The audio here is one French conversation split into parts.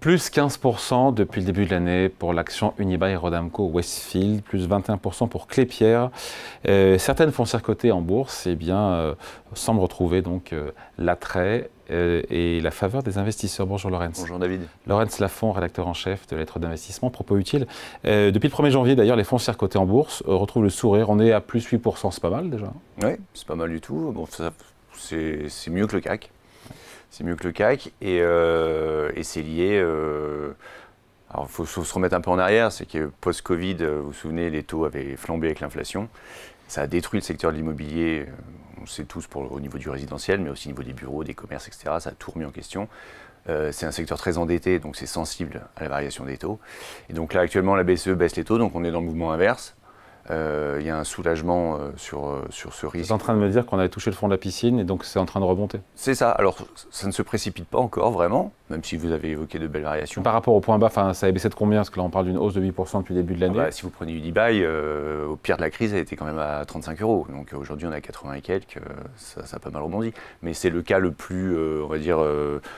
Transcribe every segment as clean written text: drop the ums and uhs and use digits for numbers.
Plus 15% depuis le début de l'année pour l'action Unibail Rodamco Westfield, plus 21% pour Clépierre. Certaines foncières cotées en bourse semblent retrouver donc l'attrait et la faveur des investisseurs. Bonjour Laurence. Bonjour David. Laurence Lafont, rédacteur en chef de Lettres d'investissement, propos utiles. Depuis le 1er janvier d'ailleurs, les foncières cotées en bourse retrouvent le sourire. On est à plus 8%, c'est pas mal déjà. Oui, c'est pas mal du tout. Bon, c'est mieux que le CAC. C'est mieux que le CAC et c'est lié. Alors, il faut se remettre un peu en arrière. C'est que post-Covid, vous vous souvenez, les taux avaient flambé avec l'inflation. Ça a détruit le secteur de l'immobilier. On sait tous au niveau du résidentiel, mais aussi au niveau des bureaux, des commerces, etc. Ça a tout remis en question. C'est un secteur très endetté, donc c'est sensible à la variation des taux. Et donc là, actuellement, la BCE baisse les taux, donc on est dans le mouvement inverse. Il y a un soulagement sur ce risque. Vous êtes en train de me dire qu'on avait touché le fond de la piscine et donc c'est en train de remonter. C'est ça. Alors, ça ne se précipite pas encore vraiment, même si vous avez évoqué de belles variations. Par rapport au point bas, ça a baissé de combien? Parce que là, on parle d'une hausse de 8% depuis le début de l'année. Si vous prenez Unibail, au pire de la crise, elle était quand même à 35 €. Donc aujourd'hui, on est à 80 et quelques. Ça a pas mal rebondi. Mais c'est le cas le plus, on va dire,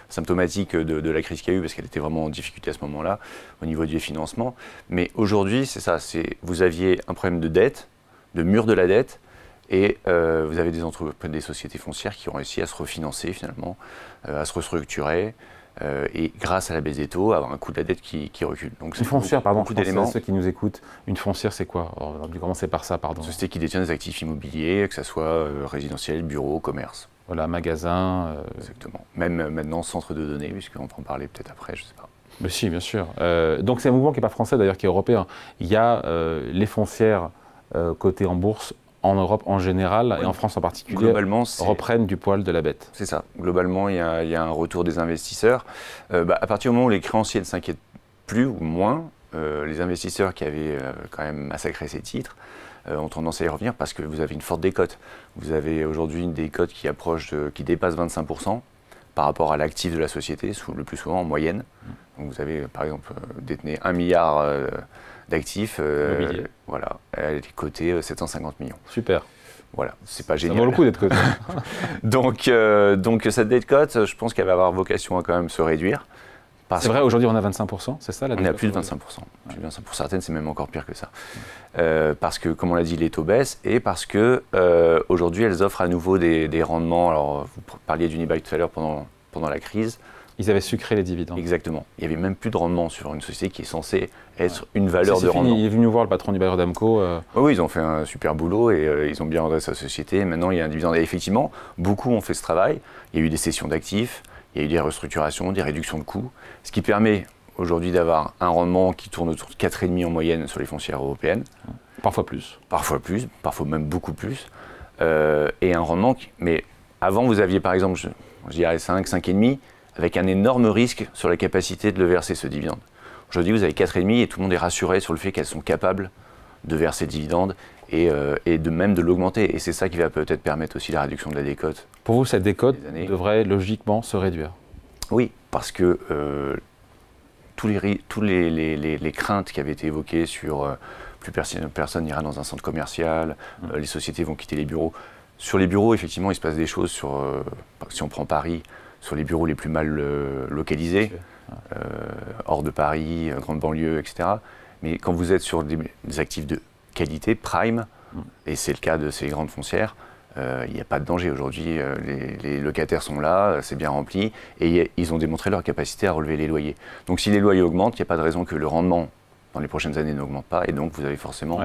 symptomatique de la crise qu'il y a eu, parce qu'elle était vraiment en difficulté à ce moment-là, au niveau du financement. Mais aujourd'hui, c'est ça. Vous aviez un problème de dette, de mur de la dette, et vous avez des sociétés foncières qui ont réussi à se refinancer finalement, à se restructurer, et grâce à la baisse des taux, avoir un coût de la dette qui recule. Donc, une foncière, pardon, beaucoup d'éléments. Ceux qui nous écoutent, une foncière c'est quoi? On va commencer par ça, pardon. Une société qui détient des actifs immobiliers, que ce soit résidentiel, bureau, commerce. Voilà, magasin. Exactement. Même maintenant, centre de données, puisqu'on va en parler peut-être après, je ne sais pas. Mais si, bien sûr. Donc c'est un mouvement qui n'est pas français d'ailleurs, qui est européen. Il y a les foncières cotées en bourse en Europe en général, et en France en particulier, reprennent du poil de la bête. C'est ça. Globalement, il y a un retour des investisseurs. À partir du moment où les créanciers ne s'inquiètent plus ou moins, les investisseurs qui avaient quand même massacré ces titres ont tendance à y revenir parce que vous avez une forte décote. Vous avez aujourd'hui une décote qui dépasse 25% par rapport à l'actif de la société, le plus souvent en moyenne. Donc vous avez par exemple détenu 1 milliard d'actifs, voilà, elle est cotée 750 millions. Super. Voilà, c'est pas génial. Ça vaut le coup d'être coté. donc cette décote, je pense qu'elle va avoir vocation à quand même se réduire. C'est vrai, aujourd'hui on a 25%, c'est ça la décote? On a plus de 25%. Plus de 25%. Pour certaines, c'est même encore pire que ça. Parce que, comme on l'a dit, les taux baissent et parce que aujourd'hui, elles offrent à nouveau des rendements. Alors, vous parliez d'Unibail tout à l'heure pendant la crise. Ils avaient sucré les dividendes. Exactement. Il n'y avait même plus de rendement sur une société qui est censée être une valeur de rendement. Il est venu nous voir, le patron d'Unibail Rodamco. Oui, ils ont fait un super boulot et ils ont bien redressé la société. Maintenant, il y a un dividende. Et effectivement, beaucoup ont fait ce travail. Il y a eu des cessions d'actifs, il y a eu des restructurations, des réductions de coûts, ce qui permet aujourd'hui d'avoir un rendement qui tourne autour de 4,5 en moyenne sur les foncières européennes. Parfois plus. Parfois plus, parfois même beaucoup plus. Et un rendement mais avant, vous aviez par exemple, je dirais 5, 5,5, avec un énorme risque sur la capacité de le verser, ce dividende. Aujourd'hui, vous avez 4,5 et tout le monde est rassuré sur le fait qu'elles sont capables de verser le dividende et même de l'augmenter. Et c'est ça qui va peut-être permettre aussi la réduction de la décote. Pour vous, cette décote devrait logiquement se réduire? Oui, parce que tous les craintes qui avaient été évoquées sur plus personne n'ira dans un centre commercial, les sociétés vont quitter les bureaux. Sur les bureaux, effectivement, il se passe des choses si on prend Paris, sur les bureaux les plus mal localisés, hors de Paris, grande banlieue, etc. Mais quand vous êtes sur des actifs de qualité, prime, et c'est le cas de ces grandes foncières, il n'y a pas de danger. Aujourd'hui, les locataires sont là, c'est bien rempli, et ils ont démontré leur capacité à relever les loyers. Donc si les loyers augmentent, il n'y a pas de raison que le rendement dans les prochaines années n'augmente pas, et donc vous avez forcément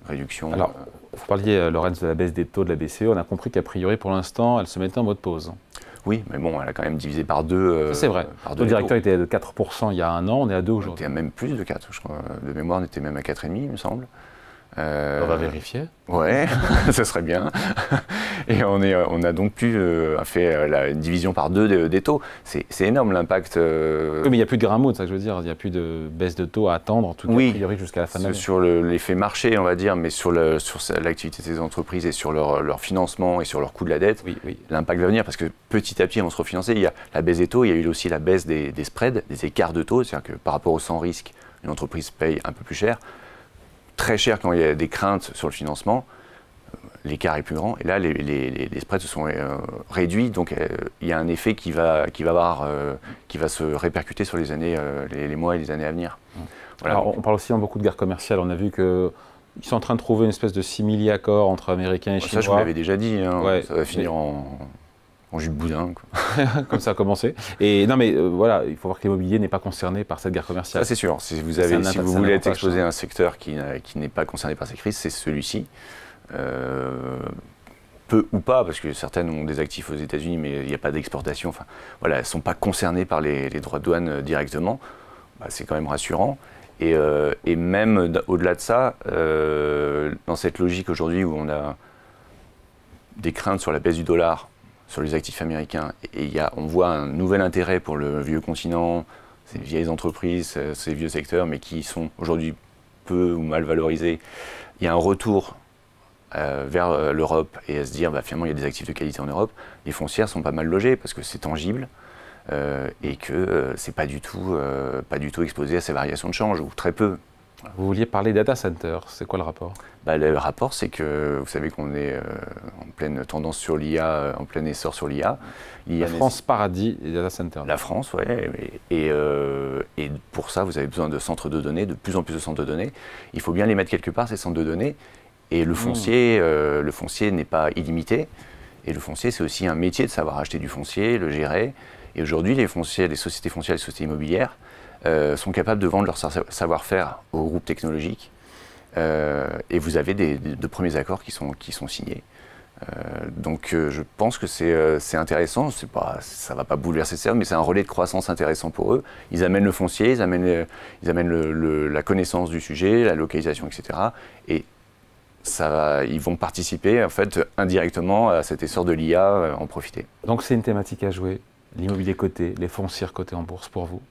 réduction. Alors, vous parliez, Laurence, de la baisse des taux de la BCE. On a compris qu'a priori, pour l'instant, elle se mettait en mode pause. Oui, mais bon, elle a quand même divisé par deux. C'est vrai. Le directeur était de 4% il y a un an, on est à 2 aujourd'hui. On était à même plus de 4, je crois. De mémoire, on était même à 4,5, il me semble. On va vérifier. Ouais, ça serait bien. Et on a donc fait une division par 2 des taux. C'est énorme l'impact. Oui, mais il n'y a plus de grain mot, c'est ça que je veux dire. Il n'y a plus de baisse de taux à attendre, en tout cas, a priori, jusqu'à la fin de l'année. Sur l'effet marché, on va dire, mais sur l'activité des entreprises et sur leur financement et sur leur coût de la dette, l'impact va venir parce que petit à petit, on se refinancer. Il y a la baisse des taux, il y a eu aussi la baisse des spreads, des écarts de taux. C'est-à-dire que par rapport au sans risque, une entreprise paye un peu plus cher. Très cher quand il y a des craintes sur le financement. l'écart est plus grand. Et là, les spreads se sont réduits, donc il y a un effet qui va se répercuter sur les mois et les années à venir. Voilà. Alors, on parle aussi beaucoup de guerre commerciale. On a vu qu'ils sont en train de trouver une espèce de simili-accord entre Américains et Chinois. Ça, je vous l'avais déjà dit. Hein, ouais, ça va finir en jus de boudin. Quoi. Comme ça a commencé. Et non, mais voilà, il faut voir que l'immobilier n'est pas concerné par cette guerre commerciale. Ça, c'est sûr. Si vous voulez être exposé à un secteur qui n'est pas concerné par ces crises, c'est celui-ci. Peu ou pas, parce que certaines ont des actifs aux États-Unis, mais il n'y a pas d'exportation. Enfin, voilà, elles ne sont pas concernées par les droits de douane directement. Bah, c'est quand même rassurant. Et même au-delà de ça, dans cette logique aujourd'hui où on a des craintes sur la baisse du dollar, sur les actifs américains, et on voit un nouvel intérêt pour le vieux continent, ces vieilles entreprises, ces vieux secteurs, mais qui sont aujourd'hui peu ou mal valorisés. Il y a un retour vers l'Europe et à se dire finalement il y a des actifs de qualité en Europe. Les foncières sont pas mal logées parce que c'est tangible et que c'est pas du tout exposé à ces variations de change, ou très peu. Vous vouliez parler data center, c'est quoi le rapport? Le rapport, c'est que vous savez qu'on est en pleine tendance sur l'IA, en plein essor sur l'IA. La France paradis des data centers. La France, oui. Et pour ça, vous avez besoin de centres de données, de plus en plus de centres de données. Il faut bien les mettre quelque part, ces centres de données. Et le foncier n'est pas illimité. Et le foncier, c'est aussi un métier de savoir acheter du foncier, le gérer. Et aujourd'hui, les sociétés foncières, les sociétés immobilières sont capables de vendre leur savoir-faire aux groupes technologiques. Et vous avez de premiers accords qui sont signés. Donc je pense que c'est intéressant. Ça ne va pas bouleverser ça, mais c'est un relais de croissance intéressant pour eux. Ils amènent le foncier, ils amènent la connaissance du sujet, la localisation, etc. Et ils vont participer en fait indirectement à cet essor de l'IA, en profiter. Donc c'est une thématique à jouer, l'immobilier coté, les foncières cotées en bourse pour vous?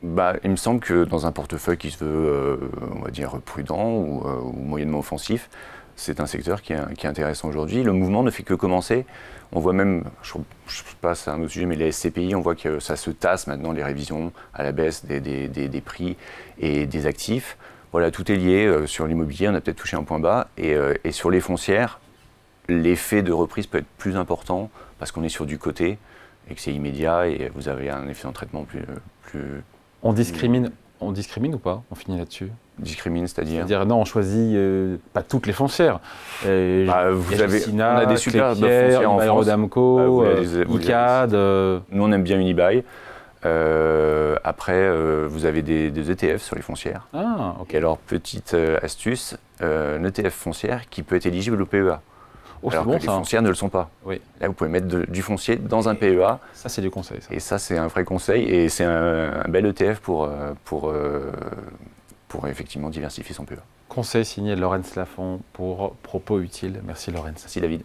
Il me semble que dans un portefeuille qui se veut, on va dire, prudent ou moyennement offensif, c'est un secteur qui est intéressant aujourd'hui. Le mouvement ne fait que commencer. On voit même, je passe à un autre sujet, mais les SCPI, on voit que ça se tasse maintenant, les révisions à la baisse des prix et des actifs. Voilà, tout est lié. Sur l'immobilier, on a peut-être touché un point bas. Et sur les foncières, l'effet de reprise peut être plus important parce qu'on est sur du côté et que c'est immédiat et vous avez un effet en traitement plus... On discrimine ou pas? On finit là-dessus. Discrimine, c'est-à-dire? C'est-à-dire, non, on choisit pas toutes les foncières. On a des super foncières en France. Rodamco, ICAD. Nous, on aime bien Unibail. Après, vous avez des ETF sur les foncières. Ah, ok. Et alors, petite astuce, un ETF foncière qui peut être éligible au PEA. Oh, alors que les foncières ne le sont pas. Oui. Là, vous pouvez mettre du foncier dans un PEA. Ça, c'est du conseil. Ça. Et ça, c'est un vrai conseil. Et c'est un bel ETF pour effectivement diversifier son PEA. Conseil signé Laurence Lafont pour Propos Utiles. Merci Laurence. Merci David.